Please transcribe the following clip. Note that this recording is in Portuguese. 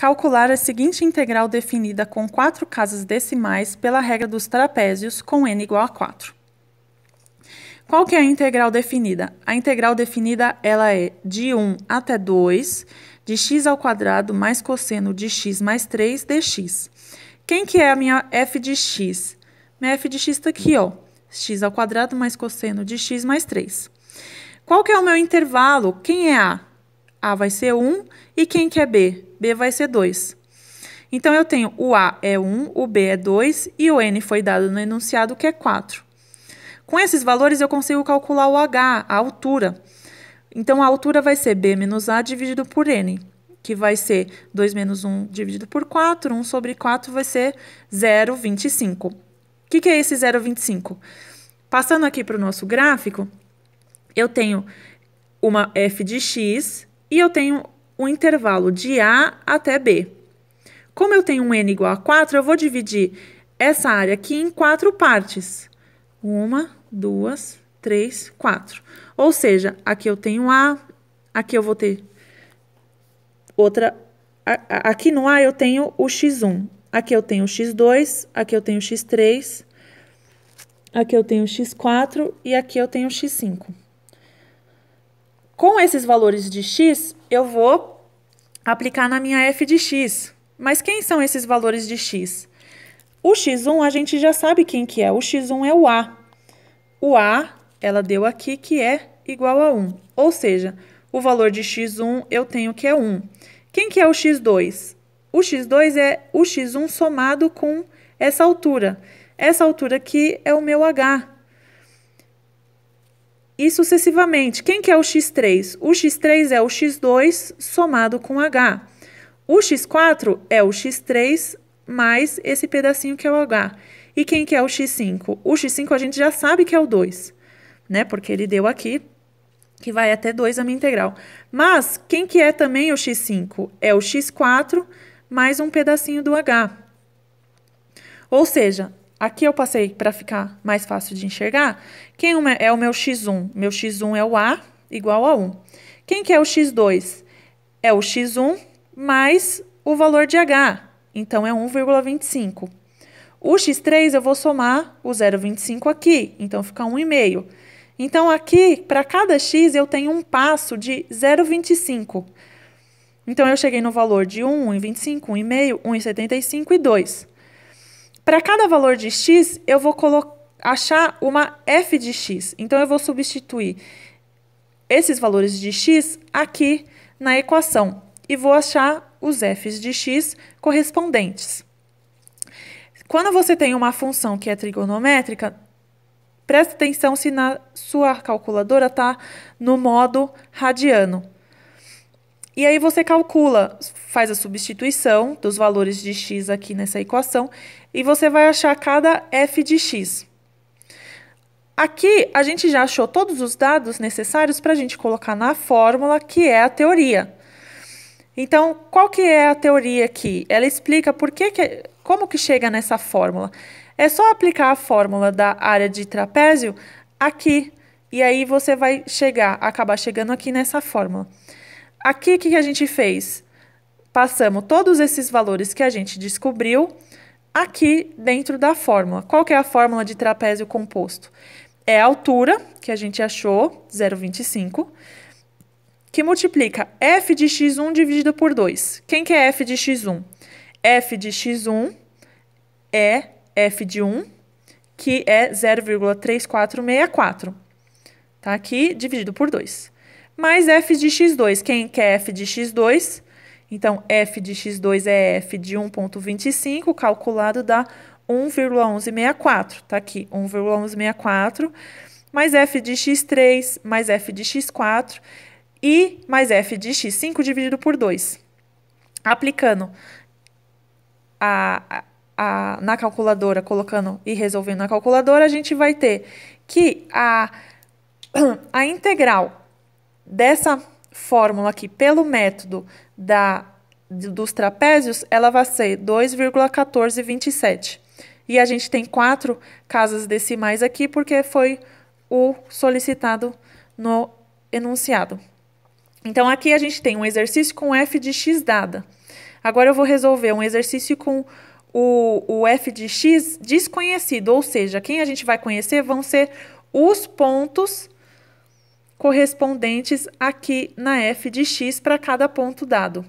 calcular a seguinte integral definida com 4 casas decimais pela regra dos trapézios com n igual a 4. Qual que é a integral definida? A integral definida ela é de 1 até 2 de x ao quadrado mais cosseno de x mais 3 dx. Quem que é a minha f de x? Minha f de x está aqui, ó. X ao quadrado mais cosseno de x mais 3. Qual que é o meu intervalo? Quem é A? A vai ser 1 e quem que é B? B vai ser 2. Então, eu tenho o A é 1, o B é 2 e o N foi dado no enunciado que é 4. Com esses valores, eu consigo calcular o H, a altura. Então, a altura vai ser B menos A dividido por N, que vai ser 2 menos 1 dividido por 4, 1 sobre 4 vai ser 0,25. O que é esse 0,25? Passando aqui para o nosso gráfico, eu tenho uma f de x e eu tenho um intervalo de A até B. Como eu tenho um n igual a 4, eu vou dividir essa área aqui em 4 partes. 1, 2, 3, 4. Ou seja, aqui eu tenho A, aqui eu vou ter outra. Aqui no A eu tenho o x1, aqui eu tenho o x2, aqui eu tenho o x3, aqui eu tenho o x4 e aqui eu tenho o x5. Com esses valores de x, eu vou aplicar na minha f de x. Mas quem são esses valores de x? O x1 a gente já sabe quem que é. O x1 é o A. O A, ela deu aqui que é igual a 1. Ou seja, o valor de x1 eu tenho que é 1. Quem que é o x2? O x2 é o x1 somado com essa altura. Essa altura aqui é o meu H. E sucessivamente. Quem que é o x3? O x3 é o x2 somado com H. O x4 é o x3 mais esse pedacinho que é o H. E quem que é o x5? O x5 a gente já sabe que é o 2, né? Porque ele deu aqui que vai até 2 a minha integral. Mas quem que é também o x5? É o x4 mais um pedacinho do H. Ou seja, aqui eu passei para ficar mais fácil de enxergar. Quem é o meu x1? Meu x1 é o A igual a 1. Quem que é o x2? É o x1 mais o valor de H. Então, é 1,25. O x3 eu vou somar o 0,25 aqui. Então, fica 1,5. Então, aqui, para cada x, eu tenho um passo de 0,25. Então, eu cheguei no valor de 1, 1,25, 1,5, 1,75 e 2. Para cada valor de x, eu vou achar uma f de x. Então, eu vou substituir esses valores de x aqui na equação. E vou achar os f's de x correspondentes. Quando você tem uma função que é trigonométrica, presta atenção se na sua calculadora está no modo radiano. E aí você calcula, faz a substituição dos valores de x aqui nessa equação e você vai achar cada f de x. Aqui a gente já achou todos os dados necessários para a gente colocar na fórmula, que é a teoria. Então, qual que é a teoria aqui? Ela explica como que chega nessa fórmula. É só aplicar a fórmula da área de trapézio aqui, e aí você vai acabar chegando aqui nessa fórmula. Aqui, o que a gente fez? Passamos todos esses valores que a gente descobriu aqui dentro da fórmula. Qual que é a fórmula de trapézio composto? É a altura, que a gente achou, 0,25, que multiplica f de x1 dividido por 2. Quem que é f de x1? F de x1 é f de 1, que é 0,3464. Tá aqui, dividido por 2. Mais f de x2. Quem que é f de x2? Então, f de x2 é f de 1,25, calculado dá 1,1164. Tá aqui, 1,1164, mais f de x3, mais f de x4, e mais f de x5 dividido por 2. Aplicando na calculadora, colocando e resolvendo na calculadora, a gente vai ter que a integral dessa fórmula aqui, pelo método dos trapézios, ela vai ser 2,1427. E a gente tem 4 casas decimais aqui, porque foi o solicitado no enunciado. Então, aqui a gente tem um exercício com f de x dada. Agora eu vou resolver um exercício com o f de x desconhecido, ou seja, quem a gente vai conhecer vão ser os pontos correspondentes aqui na f de x para cada ponto dado.